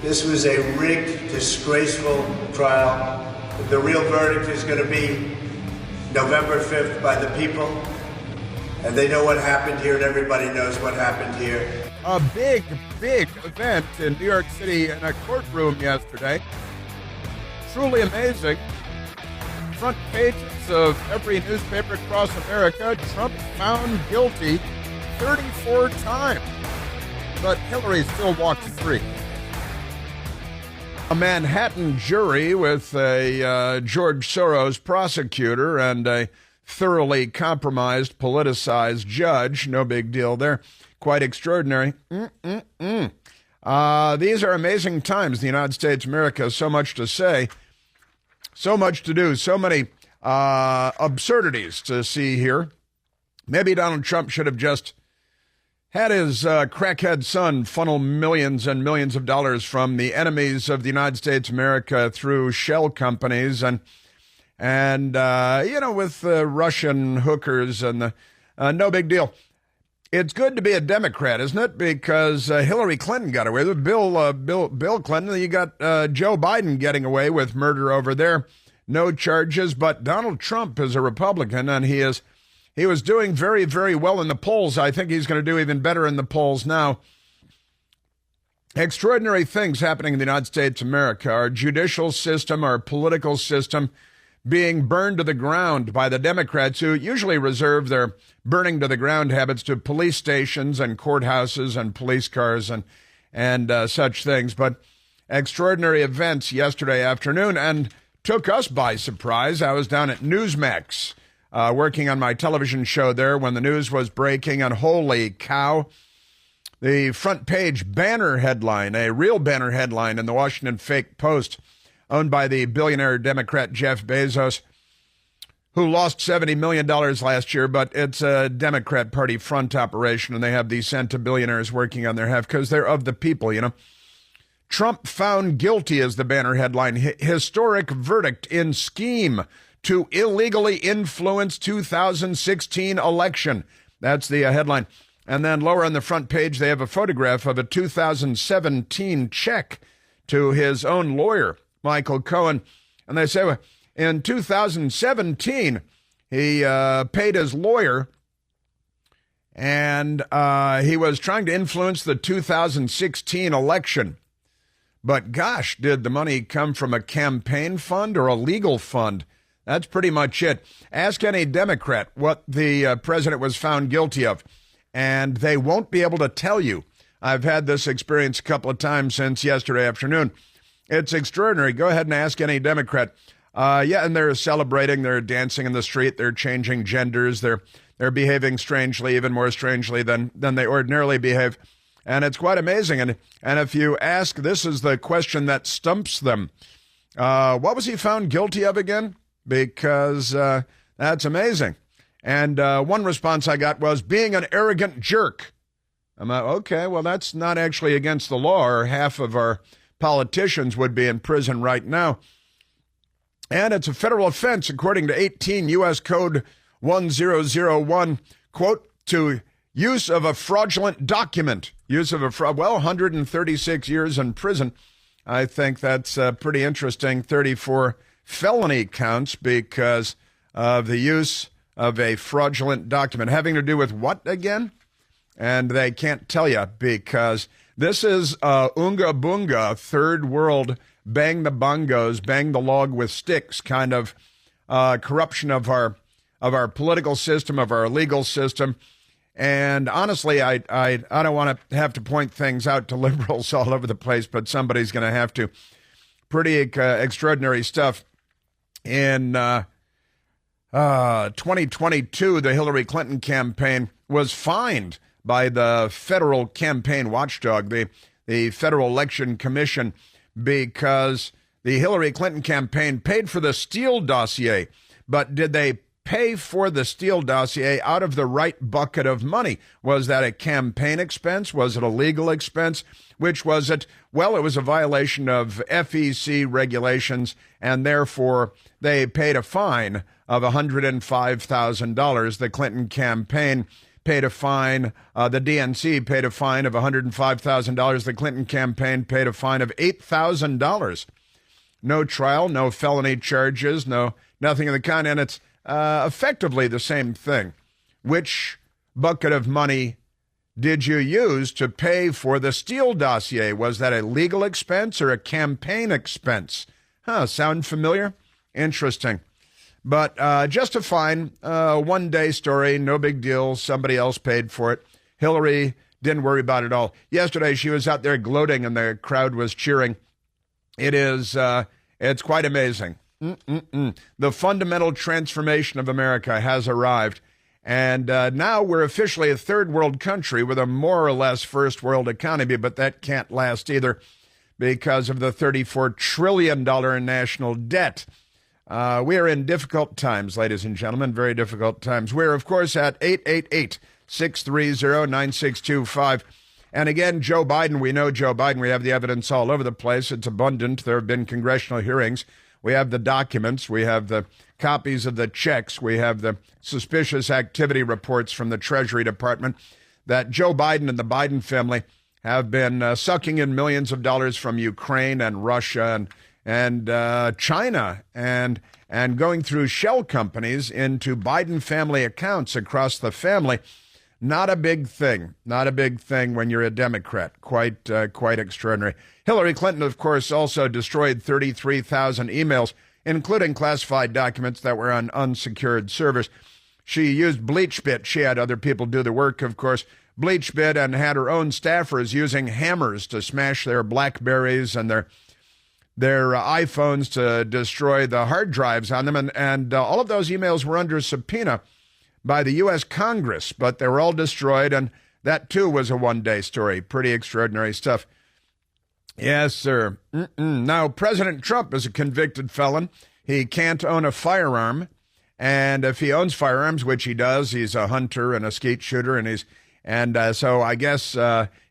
This was a rigged, disgraceful trial. The real verdict is going to be November 5th by the people. And they know what happened here, and everybody knows what happened here. A big event in New York City in a courtroom yesterday. Truly amazing. Front pages of every newspaper across America. Trump found guilty 34 times. But Hillary still walks free. A Manhattan jury with a George Soros prosecutor and a thoroughly compromised, politicized judge. No big deal there. Quite extraordinary. These are amazing times in the United States of America. So much to say, so much to do, so many absurdities to see here. Maybe Donald Trump should have just had his crackhead son funnel millions and millions of dollars from the enemies of the United States of America through shell companies and with Russian hookers and no big deal. It's good to be a Democrat, isn't it? Because Hillary Clinton got away with Bill Clinton. You got Joe Biden getting away with murder over there. No charges, but Donald Trump is a Republican, and he was doing very, very well in the polls. I think he's going to do even better in the polls now. Extraordinary things happening in the United States of America. Our judicial system, our political system being burned to the ground by the Democrats, who usually reserve their burning to the ground habits to police stations and courthouses and police cars and such things. But extraordinary events yesterday afternoon and took us by surprise. I was down at Newsmax working on my television show there when the news was breaking, and holy cow, the front page banner headline, a real banner headline in the Washington Fake Post, owned by the billionaire Democrat Jeff Bezos, who lost $70 million last year, but it's a Democrat Party front operation, and they have these centibillionaires working on their behalf because they're of the people, you know. Trump found guilty is the banner headline. Historic verdict in scheme to illegally influence 2016 election. That's the headline. And then lower on the front page, they have a photograph of a 2017 check to his own lawyer, Michael Cohen. And they say, well, in 2017, he paid his lawyer, and he was trying to influence the 2016 election. But gosh, did the money come from a campaign fund or a legal fund? That's pretty much it. Ask any Democrat what the president was found guilty of, and they won't be able to tell you. I've had this experience a couple of times since yesterday afternoon. It's extraordinary. Go ahead and ask any Democrat. And they're celebrating. They're dancing in the street. They're changing genders. They're behaving strangely, even more strangely than they ordinarily behave. And it's quite amazing. And if you ask, this is the question that stumps them. What was he found guilty of again? Because that's amazing. And one response I got was being an arrogant jerk. I'm like, okay, well, that's not actually against the law, or half of our politicians would be in prison right now. And it's a federal offense, according to 18 U.S. Code 1001, quote, to use of a fraudulent document. Use of a fraud, 136 years in prison. I think that's pretty interesting. 34 felony counts because of the use of a fraudulent document. Having to do with what again? And they can't tell you because this is Oonga Boonga, third world, bang the bongos, bang the log with sticks kind of corruption of our political system, of our legal system. And honestly, I don't want to have to point things out to liberals all over the place, but somebody's going to have to. Pretty extraordinary stuff. In 2022, the Hillary Clinton campaign was fined by the federal campaign watchdog, the Federal Election Commission, because the Hillary Clinton campaign paid for the Steele dossier. But did they pay for the Steele dossier out of the right bucket of money? Was that a campaign expense? Was it a legal expense? Which was it? Well, it was a violation of FEC regulations, and therefore they paid a fine of $105,000. The Clinton campaign paid a fine. The DNC paid a fine of $105,000. The Clinton campaign paid a fine of $8,000. No trial, no felony charges, nothing of the kind. And it's effectively the same thing. Which bucket of money did you use to pay for the Steele dossier? Was that a legal expense or a campaign expense? Sound familiar? Interesting. But just a fine, one-day story, no big deal. Somebody else paid for it. Hillary didn't worry about it all. Yesterday, she was out there gloating, and the crowd was cheering. It's quite amazing. The fundamental transformation of America has arrived. And now we're officially a third world country with a more or less first world economy, but that can't last either because of the $34 trillion in national debt. We are in difficult times, ladies and gentlemen, very difficult times. We're, of course, at 888-630-9625. And again, Joe Biden, we know Joe Biden. We have the evidence all over the place. It's abundant. There have been congressional hearings. We have the documents. We have the copies of the checks. We have the suspicious activity reports from the Treasury Department that Joe Biden and the Biden family have been sucking in millions of dollars from Ukraine and Russia and China and going through shell companies into Biden family accounts across the family. Not a big thing. Not a big thing when you're a Democrat. Quite extraordinary. Hillary Clinton, of course, also destroyed 33,000 emails, including classified documents that were on unsecured servers. She used BleachBit. She had other people do the work, of course. BleachBit, and had her own staffers using hammers to smash their BlackBerries and their iPhones to destroy the hard drives on them. And all of those emails were under subpoena by the U.S. Congress, but they were all destroyed, and that, too, was a one-day story. Pretty extraordinary stuff. Yes, sir. Now, President Trump is a convicted felon. He can't own a firearm, and if he owns firearms, which he does, he's a hunter and a skeet shooter, so I guess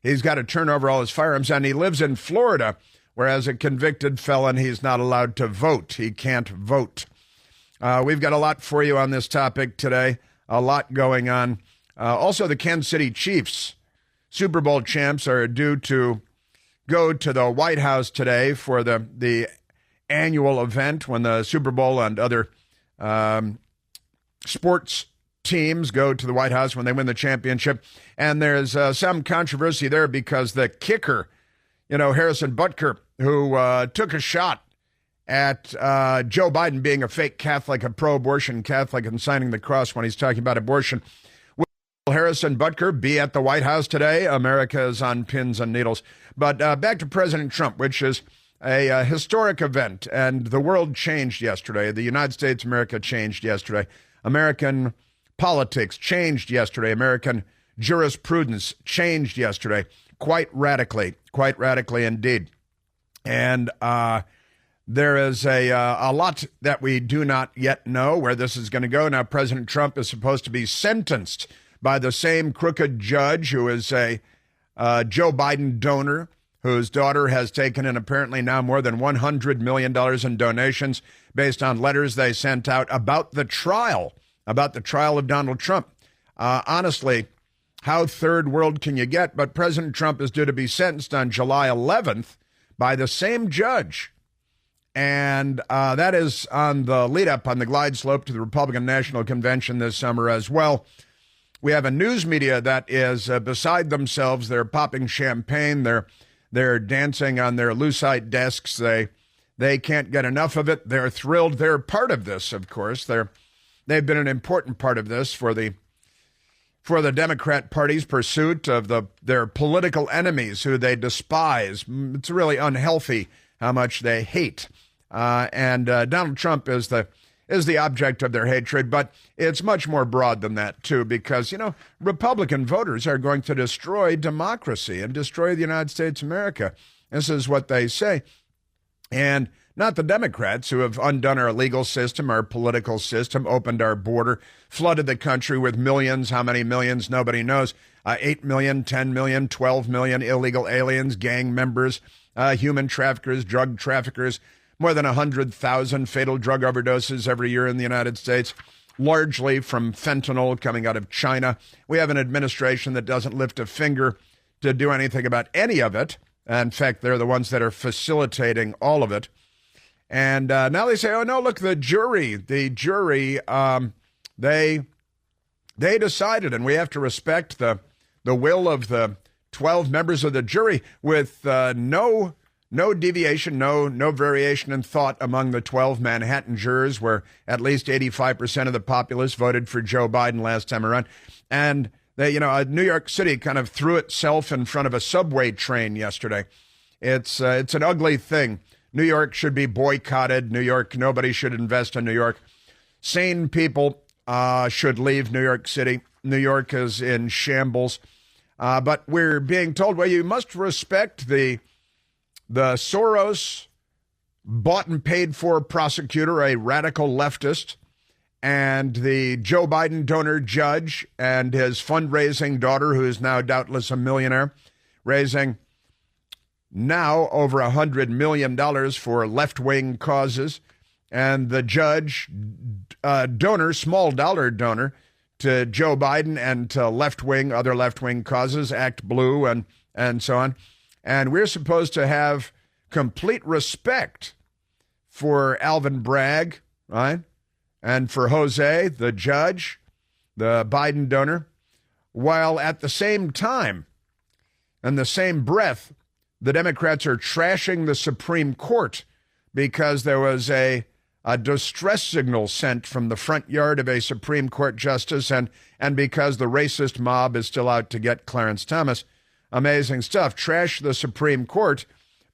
he's got to turn over all his firearms, and he lives in Florida, where as a convicted felon, he's not allowed to vote. He can't vote. We've got a lot for you on this topic today. A lot going on. Also, the Kansas City Chiefs, Super Bowl champs, are due to go to the White House today for the annual event when the Super Bowl and other sports teams go to the White House when they win the championship. And there's some controversy there because the kicker, Harrison Butker, who took a shot at Joe Biden being a fake Catholic, a pro-abortion Catholic, and signing the cross when he's talking about abortion. Will Harrison Butker be at the White House today? America is on pins and needles. But back to President Trump, which is a historic event, and the world changed yesterday. The United States of America changed yesterday. American politics changed yesterday. American jurisprudence changed yesterday quite radically indeed. And there is a lot that we do not yet know where this is going to go. Now, President Trump is supposed to be sentenced by the same crooked judge who is a Joe Biden donor, whose daughter has taken in apparently now more than $100 million in donations based on letters they sent out about the trial of Donald Trump. Honestly, how third world can you get? But President Trump is due to be sentenced on July 11th by the same judge. And that is on the lead up, on the glide slope to the Republican National Convention this summer as well. We have a news media that is beside themselves. They're popping champagne. They're dancing on their lucite desks. They can't get enough of it. They're thrilled. They're part of this, of course. They've been an important part of this for the Democrat Party's pursuit of their political enemies who they despise. It's really unhealthy how much they hate. And Donald Trump is the object of their hatred, but it's much more broad than that, too, because, Republican voters are going to destroy democracy and destroy the United States of America. This is what they say. And not the Democrats, who have undone our legal system, our political system, opened our border, flooded the country with millions. How many millions? Nobody knows. 8 million, 10 million, 12 million illegal aliens, gang members, human traffickers, drug traffickers, more than 100,000 fatal drug overdoses every year in the United States. largely from fentanyl coming out of China. We have an administration that doesn't lift a finger to do anything about any of it. In fact, they're the ones that are facilitating all of it. And now they say, oh, no, look, the jury, they decided, and we have to respect the will of the 12 members of the jury with no deviation, no variation in thought among the 12 Manhattan jurors, where at least 85% of the populace voted for Joe Biden last time around. And they, New York City kind of threw itself in front of a subway train yesterday. It's an ugly thing. New York should be boycotted. New York, nobody should invest in New York. Sane people should leave New York City. New York is in shambles. But we're being told, well, you must respect the Soros bought and paid for prosecutor, a radical leftist, and the Joe Biden donor judge and his fundraising daughter, who is now doubtless a millionaire, raising now over $100 million for left-wing causes, and the judge, donor, small dollar donor to Joe Biden and to other left-wing causes, Act Blue and so on. And we're supposed to have complete respect for Alvin Bragg, right? And for Jose, the judge, the Biden donor, while at the same time, in the same breath, the Democrats are trashing the Supreme Court because there was a distress signal sent from the front yard of a Supreme Court justice and because the racist mob is still out to get Clarence Thomas. Amazing stuff. Trash the Supreme Court,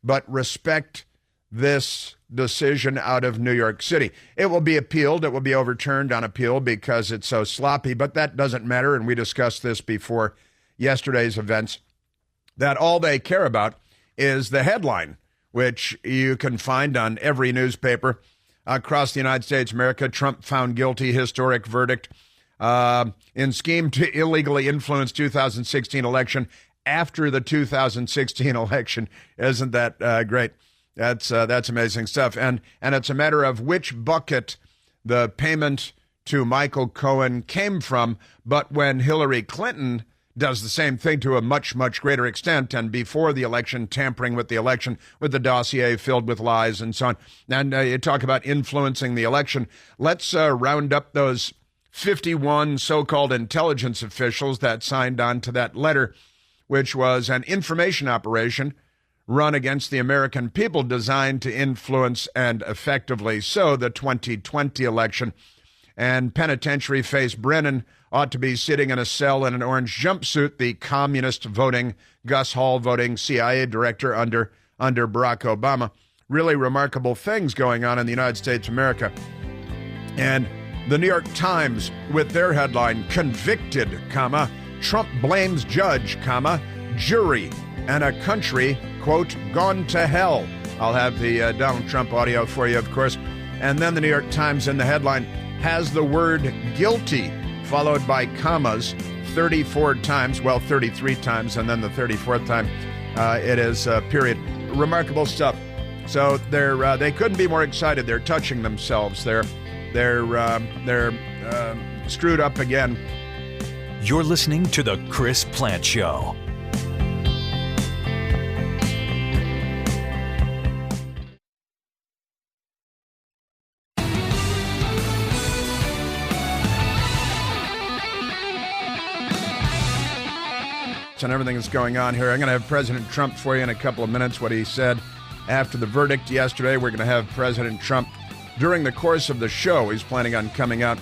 but respect this decision out of New York City. It will be appealed. It will be overturned on appeal because it's so sloppy, but that doesn't matter. And we discussed this before yesterday's events, that all they care about is the headline, which you can find on every newspaper across the United States of America. Trump found guilty, historic verdict in scheme to illegally influence 2016 election after the 2016 election. Isn't that great? That's amazing stuff. And it's a matter of which bucket the payment to Michael Cohen came from. But when Hillary Clinton does the same thing to a much, much greater extent, and before the election, tampering with the election, with the dossier filled with lies and so on. And you talk about influencing the election. Let's round up those 51 so-called intelligence officials that signed on to that letter, which was an information operation run against the American people designed to influence and effectively so the 2020 election. And penitentiary face Brennan ought to be sitting in a cell in an orange jumpsuit, the communist voting, Gus Hall voting CIA director under Barack Obama. Really remarkable things going on in the United States of America. And the New York Times with their headline, convicted, comma, Trump blames judge, comma, jury, and a country, quote, gone to hell. I'll have the Donald Trump audio for you, of course. And then the New York Times in the headline has the word guilty followed by commas 34 times, well, 33 times, and then the 34th time it is period. Remarkable stuff. So they couldn't be more excited. They're touching themselves. They're screwed up again. You're listening to The Chris Plante Show. And everything that's going on here. I'm going to have President Trump for you in a couple of minutes, what he said after the verdict yesterday. We're going to have President Trump during the course of the show. He's planning on coming out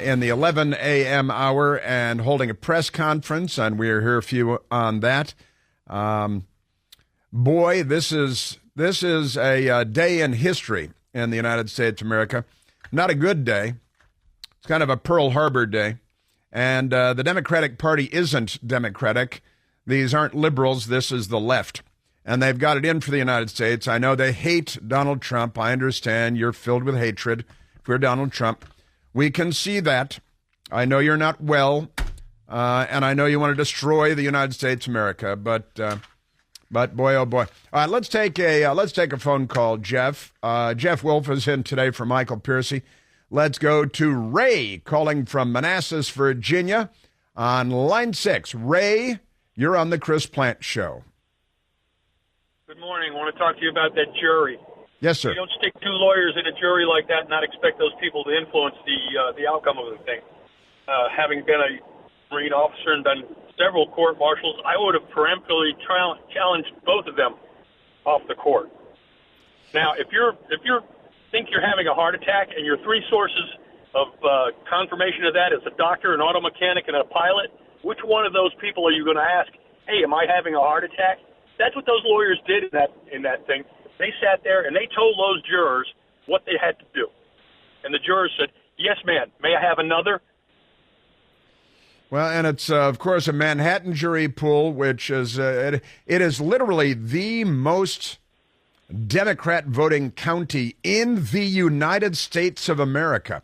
in the 11 a.m. hour and holding a press conference, and we're here for you on that. Boy, this is a day in history in the United States of America. Not a good day. It's kind of a Pearl Harbor day. And the Democratic Party isn't Democratic. These aren't liberals. This is the left. And they've got it in for the United States. I know they hate Donald Trump. I understand you're filled with hatred for Donald Trump. We can see that. I know you're not well, and I know you want to destroy the United States of America. But boy, oh boy. All right, let's take a phone call. Jeff Wolf is in today for Michael Piercy. Let's go to Ray calling from Manassas, Virginia on line 6. Ray, you're on the Chris Plant Show. Good morning. I want to talk to you about that jury. Yes, sir. You don't stick two lawyers in a jury like that and not expect those people to influence the outcome of the thing. Having been a Marine officer and done several court martials, I would have peremptorily challenged both of them off the court. Now, if you think you're having a heart attack and your three sources of confirmation of that is a doctor, an auto mechanic, and a pilot, which one of those people are you going to ask, hey, am I having a heart attack? That's what those lawyers did in that thing. They sat there and they told those jurors what they had to do. And the jurors said, yes, ma'am, may I have another? Well, and it's, of course, a Manhattan jury pool, which is, it is literally the most Democrat voting county in the United States of America.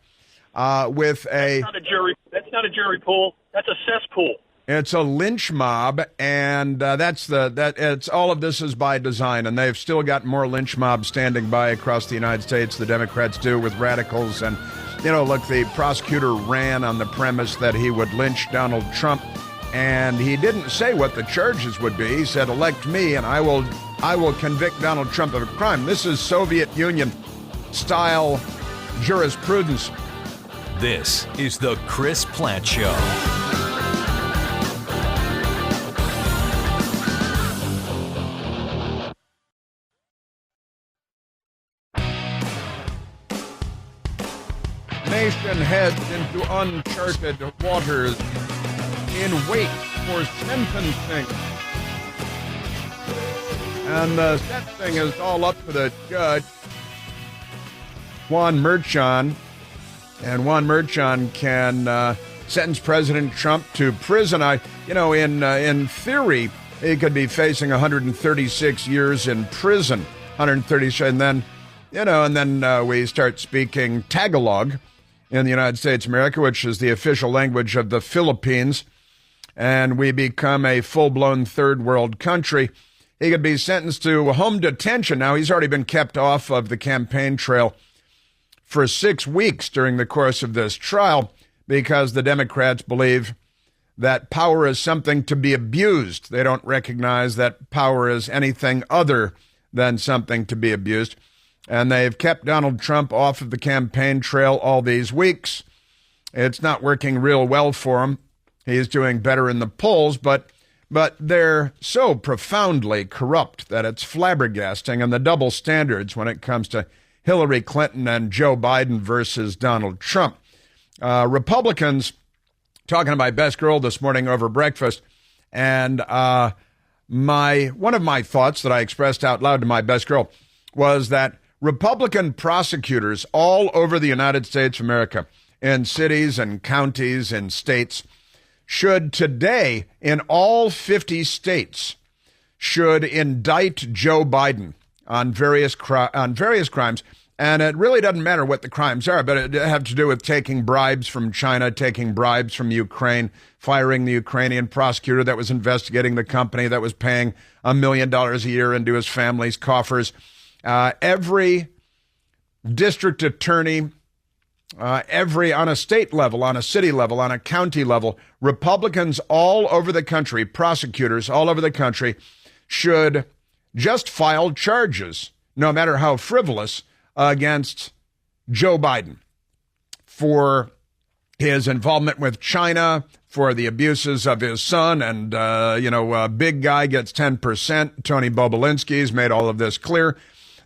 With a That's not a jury pool. That's a cesspool. It's a lynch mob, and it's all of this is by design, and they've still got more lynch mobs standing by across the United States. The Democrats do with radicals, and look, the prosecutor ran on the premise that he would lynch Donald Trump, and he didn't say what the charges would be. He said, "Elect me, and I will convict Donald Trump of a crime." This is Soviet Union style jurisprudence. This is the Chris Plant Show. Nation heads into uncharted waters in wait for sentencing. And the sentencing is all up to the judge, Juan Merchan. And Juan Merchan can sentence President Trump to prison. In theory, he could be facing 136 years in prison. 136, and then we start speaking Tagalog in the United States of America, which is the official language of the Philippines, and we become a full-blown third world country. He could be sentenced to home detention. Now, he's already been kept off of the campaign trail for 6 weeks during the course of this trial because the Democrats believe that power is something to be abused. They don't recognize that power is anything other than something to be abused. And they've kept Donald Trump off of the campaign trail all these weeks. It's not working real well for him. He's doing better in the polls, but they're so profoundly corrupt that it's flabbergasting, and the double standards when it comes to Hillary Clinton and Joe Biden versus Donald Trump. Republicans, talking to my best girl this morning over breakfast, and one of my thoughts that I expressed out loud to my best girl was that Republican prosecutors all over the United States of America, in cities and counties and states, should today, in all 50 states, should indict Joe Biden on various crimes. And it really doesn't matter what the crimes are, but it have to do with taking bribes from China, taking bribes from Ukraine, firing the Ukrainian prosecutor that was investigating the company that was paying $1 million a year into his family's coffers. Every district attorney, on a state level, on a city level, on a county level, Republicans all over the country, prosecutors all over the country, should just file charges, no matter how frivolous, against Joe Biden for his involvement with China, for the abuses of his son, and, big guy gets 10%. Tony Bobulinski's made all of this clear.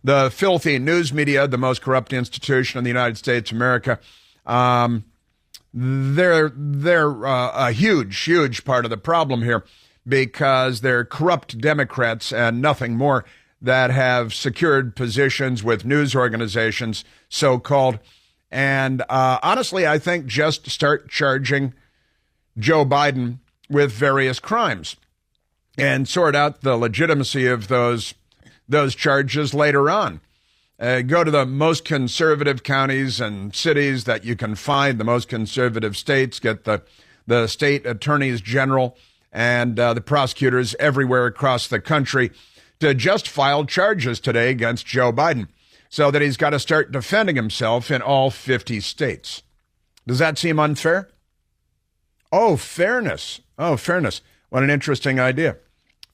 The filthy news media, the most corrupt institution in the United States of America, they're a huge part of the problem here because they're corrupt Democrats and nothing more that have secured positions with news organizations, so-called. And honestly, I think just start charging Joe Biden with various crimes and sort out the legitimacy of those charges later on. Go to the most conservative counties and cities that you can find, the most conservative states, get the state attorneys general and the prosecutors everywhere across the country to just file charges today against Joe Biden. so that he's got to start defending himself in all 50 states. Does that seem unfair? Oh, fairness. Oh, fairness. What an interesting idea.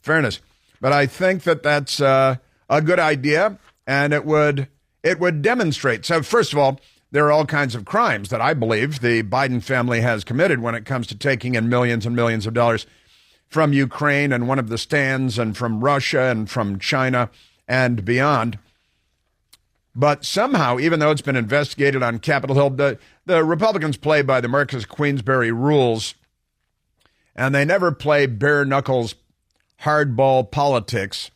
Fairness. But I think that that's a good idea, and it would demonstrate. So first of all, there are all kinds of crimes that I believe the Biden family has committed when it comes to taking in millions and millions of dollars from Ukraine and one of the stands and from Russia and from China and beyond. But somehow, even though it's been investigated on Capitol Hill, the Republicans play by the Marcus Queensberry rules, and they never play bare knuckles hardball politics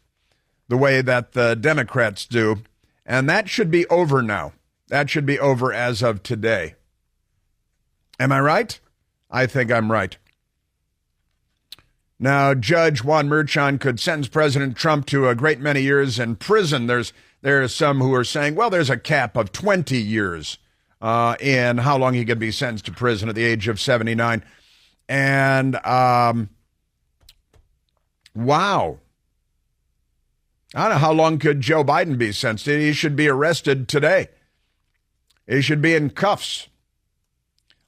the way that the Democrats do. And that should be over now. That should be over as of today. Am I right? I think I'm right. Now, Judge Juan Merchan could sentence President Trump to a great many years in prison. There are some who are saying, well, there's a cap of 20 years in how long he could be sentenced to prison at the age of 79. And, wow. I don't know, how long could Joe Biden be sentenced? He should be arrested today. He should be in cuffs.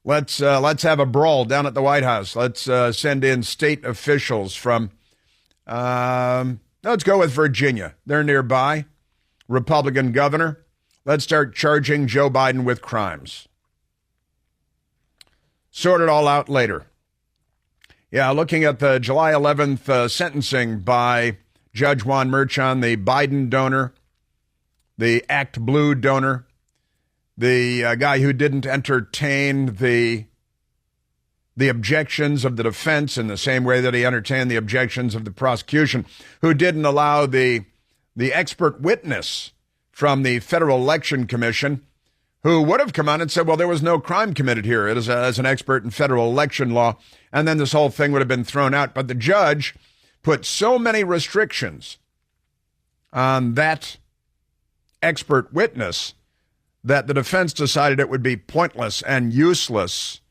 Let's have a brawl down at the White House. Let's send in state officials from, let's go with Virginia. They're nearby. Republican governor. Let's start charging Joe Biden with crimes. Sort it all out later. Yeah, looking at the July 11th sentencing by Judge Juan Merchan, the Biden donor, the Act Blue donor, the guy who didn't entertain the objections of the defense in the same way that he entertained the objections of the prosecution, who didn't allow the expert witness from the Federal Election Commission, who would have come on and said, well, there was no crime committed here as an expert in federal election law, and then this whole thing would have been thrown out. But the judge put so many restrictions on that expert witness that the defense decided it would be pointless and useless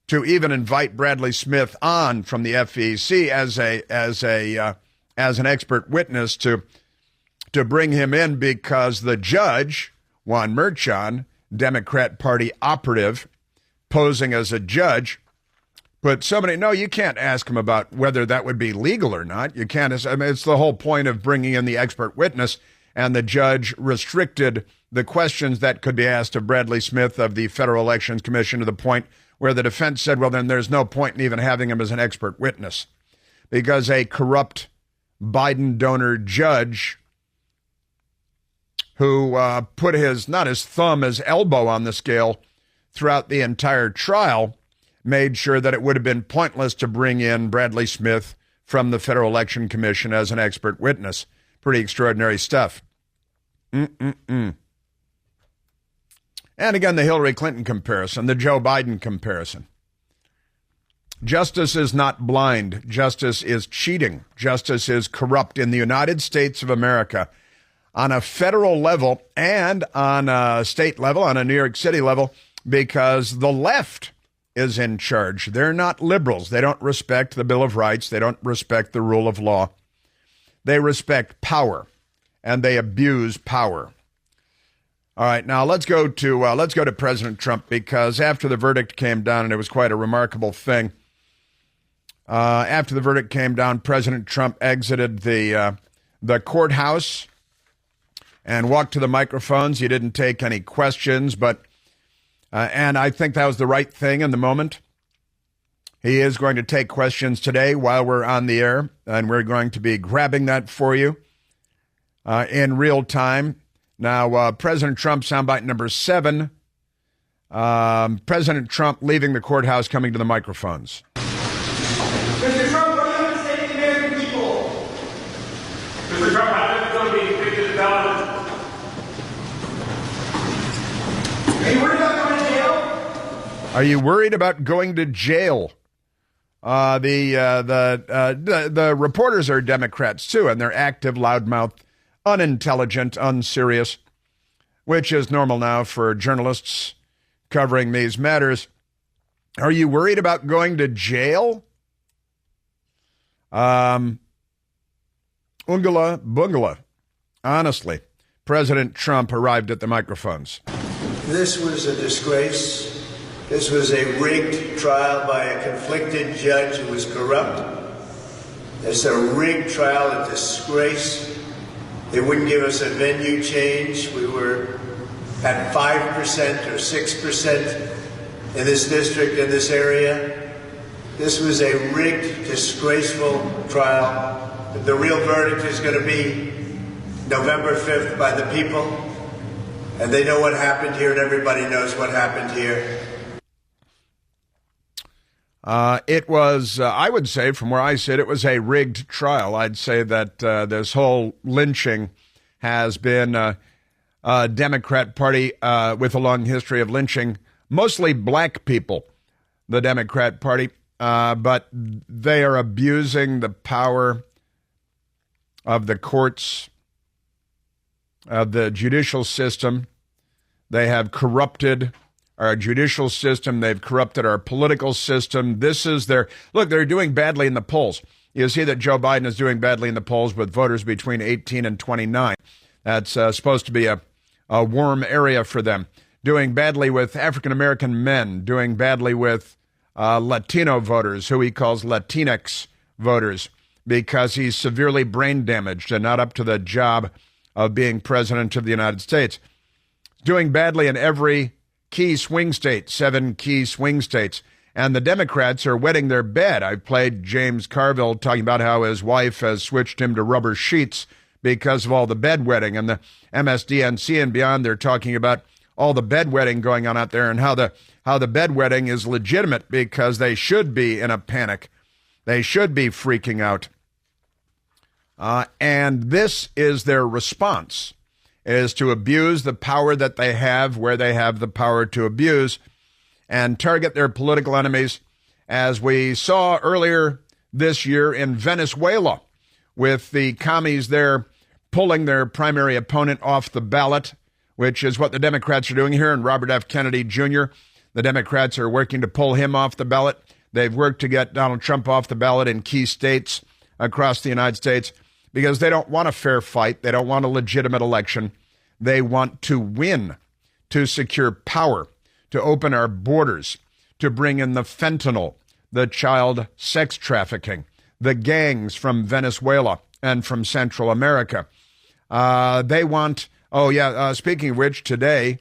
to even invite Bradley Smith on from the FEC as an expert witness to bring him in, because the judge, Juan Merchan, Democrat Party operative, posing as a judge, put so many, no, you can't ask him about whether that would be legal or not. You can't. I mean, it's the whole point of bringing in the expert witness, and the judge restricted the questions that could be asked of Bradley Smith of the Federal Elections Commission to the point where the defense said, well, then there's no point in even having him as an expert witness, because a corrupt Biden donor judge who put not his thumb, his elbow on the scale throughout the entire trial, made sure that it would have been pointless to bring in Bradley Smith from the Federal Election Commission as an expert witness. Pretty extraordinary stuff. And again, the Hillary Clinton comparison, the Joe Biden comparison. Justice is not blind. Justice is cheating. Justice is corrupt in the United States of America on a federal level and on a state level, on a New York City level, because the left is in charge. They're not liberals. They don't respect the Bill of Rights. They don't respect the rule of law. They respect power, and they abuse power. All right, now let's go to President Trump, because after the verdict came down, and it was quite a remarkable thing. After the verdict came down, President Trump exited the courthouse and walked to the microphones. He didn't take any questions, but and I think that was the right thing in the moment. He is going to take questions today while we're on the air, and we're going to be grabbing that for you in real time. Now, President Trump, soundbite number 7. President Trump leaving the courthouse, coming to the microphones. Mr. Trump, what do you have to say to the American people? Mr. Trump, I think it's going to be evicted felons. Are you worried about going to jail? Are you worried about going to jail? The reporters are Democrats too, and they're active, loudmouth, unintelligent, unserious, which is normal now for journalists covering these matters. Are you worried about going to jail? Ungala Bungala. Honestly, President Trump arrived at the microphones. This was a disgrace. This was a rigged trial by a conflicted judge who was corrupt. It's a rigged trial, a disgrace. They wouldn't give us a venue change. We were at 5% or 6% in this district, in this area. This was a rigged, disgraceful trial. The real verdict is going to be November 5th by the people. And they know what happened here, and everybody knows what happened here. It was, I would say, from where I sit, it was a rigged trial. I'd say that this whole lynching has been a Democrat Party with a long history of lynching, mostly black people, the Democrat Party, but they are abusing the power of the courts, of the judicial system. They have corrupted our judicial system. They've corrupted our political system. This is their, look, they're doing badly in the polls. You see that Joe Biden is doing badly in the polls with voters between 18 and 29. That's supposed to be a warm area for them. Doing badly with African-American men, doing badly with Latino voters, who he calls Latinx voters, because he's severely brain damaged and not up to the job of being president of the United States. Doing badly in every key swing state, 7 key swing states. And the Democrats are wetting their bed. I played James Carville talking about how his wife has switched him to rubber sheets because of all the bedwetting. And the MSDNC and beyond, they're talking about all the bedwetting going on out there and how the bedwetting is legitimate because they should be in a panic. They should be freaking out. And this is their response, is to abuse the power that they have where they have the power to abuse and target their political enemies, as we saw earlier this year in Venezuela, with the commies there pulling their primary opponent off the ballot, which is what the Democrats are doing here. And Robert F. Kennedy Jr., the Democrats are working to pull him off the ballot. They've worked to get Donald Trump off the ballot in key states across the United States because they don't want a fair fight. They don't want a legitimate election. They want to win, to secure power, to open our borders, to bring in the fentanyl, the child sex trafficking, the gangs from Venezuela and from Central America. They want, speaking of which, today,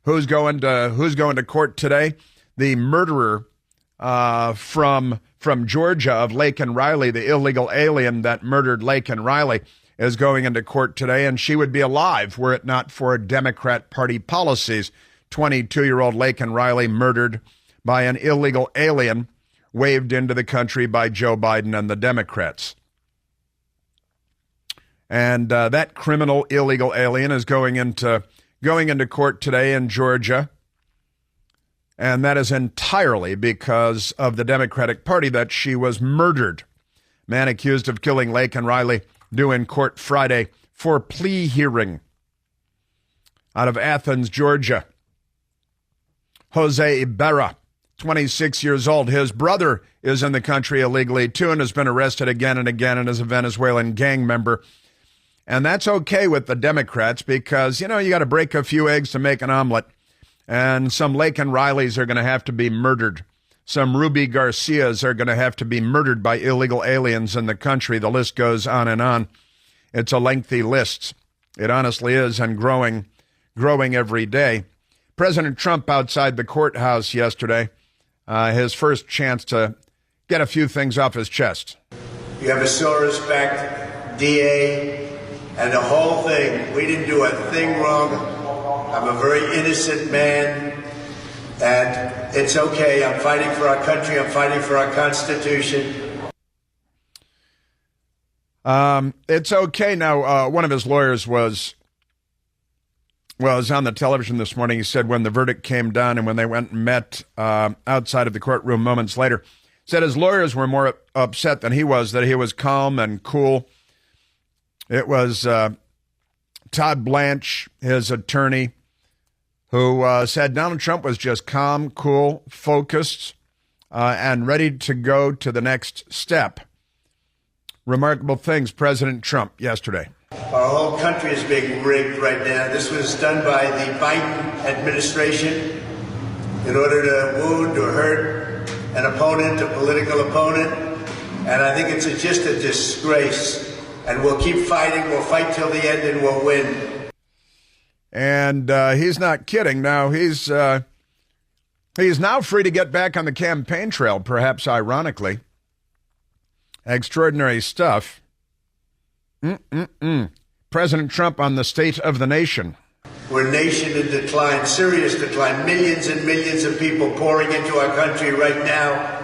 who's going to court today? The murderer from Georgia of Laken Riley, the illegal alien that murdered Laken Riley, is going into court today, and she would be alive were it not for Democrat Party policies. 22-year-old Laken Riley murdered by an illegal alien waved into the country by Joe Biden and the Democrats. And that criminal illegal alien is going into court today in Georgia. And that is entirely because of the Democratic Party that she was murdered. Man accused of killing Laken Riley due in court Friday for plea hearing. Out of Athens, Georgia. Jose Ibarra, 26 years old. His brother is in the country illegally too and has been arrested again and again and is a Venezuelan gang member. And that's okay with the Democrats because, you got to break a few eggs to make an omelet. And some Laken Rileys are going to have to be murdered. Some Ruby Garcias are going to have to be murdered by illegal aliens in the country. The list goes on and on. It's a lengthy list. It honestly is, and growing every day. President Trump outside the courthouse yesterday, his first chance to get a few things off his chest. You have a so respect, DA, and the whole thing. We didn't do a thing wrong. I'm a very innocent man. And it's okay. I'm fighting for our country. I'm fighting for our Constitution. It's okay. Now, one of his lawyers was on the television this morning. He said when the verdict came down and when they went and met outside of the courtroom moments later, said his lawyers were more upset than he was, that he was calm and cool. It was Todd Blanche, his attorney, who said Donald Trump was just calm, cool, focused, and ready to go to the next step. Remarkable things, President Trump, yesterday. Our whole country is being rigged right now. This was done by the Biden administration in order to wound or hurt an opponent, a political opponent. And I think it's just a disgrace. And we'll keep fighting. We'll fight till the end and we'll win. And he's not kidding. Now, he's now free to get back on the campaign trail, perhaps ironically. Extraordinary stuff. President Trump on the State of the Nation. We're a nation in decline, serious decline. Millions and millions of people pouring into our country right now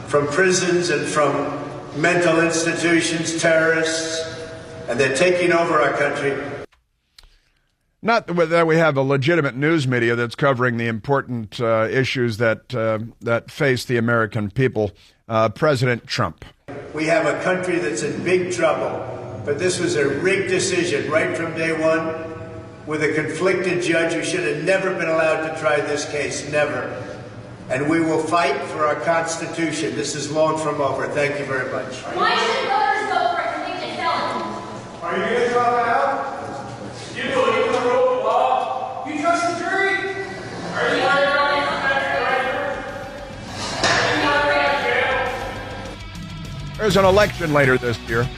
from prisons and from mental institutions, terrorists, and they're taking over our country. Not that we have a legitimate news media that's covering the important issues that face the American people. President Trump. We have a country that's in big trouble. But this was a rigged decision right from day one with a conflicted judge who should have never been allowed to try this case, never. And we will fight for our Constitution. This is long from over. Thank you very much. Why should voters vote for convicted felons? Are you going to drop out? You believe in the rule of law? You trust the jury? Are you worried about being protected right? Are you worried about jail? There's an election later this year.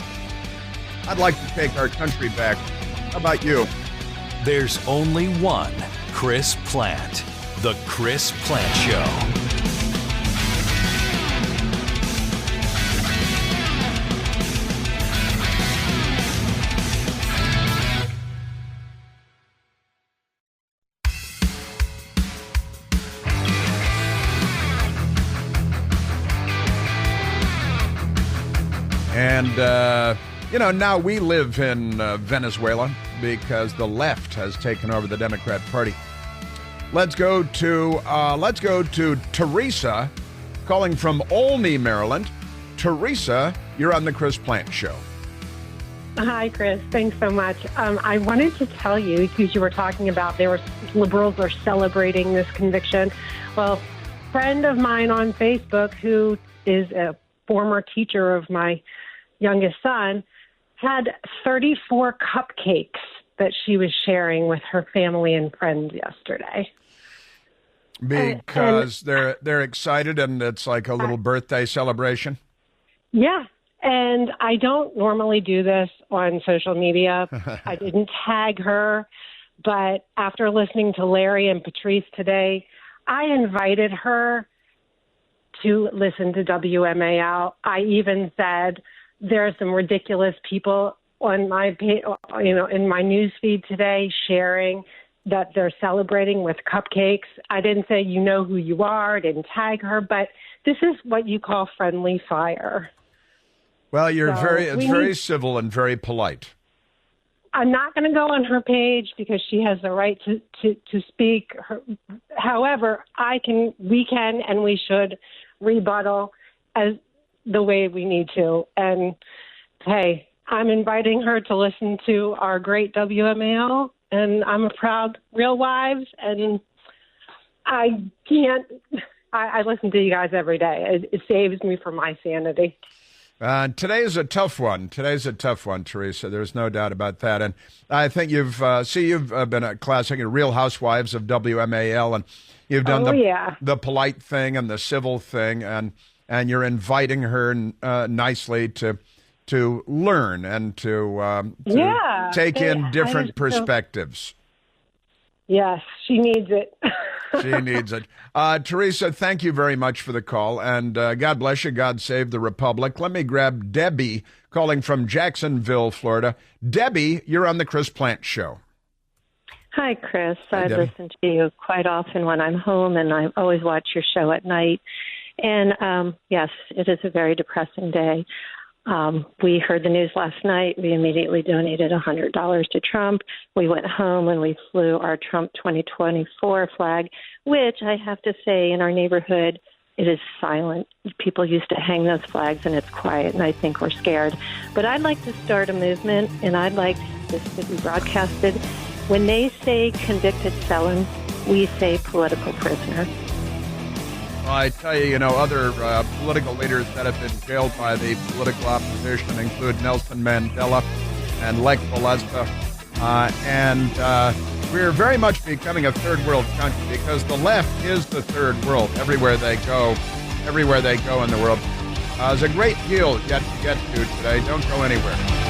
I'd like to take our country back. How about you? There's only one Chris Plant. The Chris Plant Show. And, now we live in Venezuela because the left has taken over the Democrat Party. Let's go to Teresa, calling from Olney, Maryland. Teresa, you're on the Chris Plant Show. Hi, Chris. Thanks so much. I wanted to tell you, because you were talking about liberals are celebrating this conviction. Well, a friend of mine on Facebook, who is a former teacher of my youngest son, had 34 cupcakes that she was sharing with her family and friends yesterday. Because they're excited and it's like a little birthday celebration? Yeah. And I don't normally do this on social media. I didn't tag her. But after listening to Larry and Patrice today, I invited her to listen to WMAL. I even said there are some ridiculous people on my in my news feed today sharing that they're celebrating with cupcakes. I didn't say you know who you are, didn't tag her, but this is what you call friendly fire. Well, it's very civil and very polite. I'm not going to go on her page because she has the right to speak. However, we can and we should rebuttal as the way we need to. And hey, I'm inviting her to listen to our great WMAL, and I'm a proud Real Wives, and I listen to you guys every day. It saves me from my sanity. Today's a tough one. Teresa. There's no doubt about that. And I think you've been a classic Real Housewives of WMAL, and you've done the polite thing and the civil thing, and you're inviting her nicely to learn and to take in different perspectives. Yes, she needs it. She needs it. Teresa, thank you very much for the call, and God bless you. God save the Republic. Let me grab Debbie, calling from Jacksonville, Florida. Debbie, you're on the Chris Plant Show. Hi, Chris. I Debbie. listen to you quite often when I'm home, and I always watch your show at night. And, yes, it is a very depressing day. We heard the news last night. We immediately donated $100 to Trump. We went home and we flew our Trump 2024 flag, which I have to say in our neighborhood, it is silent. People used to hang those flags and it's quiet, and I think we're scared. But I'd like to start a movement, and I'd like this to be broadcasted. When they say convicted felon, we say political prisoner. Well, I tell you, other political leaders that have been jailed by the political opposition include Nelson Mandela and Lech Walesa. And we're very much becoming a third world country because the left is the third world everywhere they go in the world. There's a great deal yet to get to today. Don't go anywhere.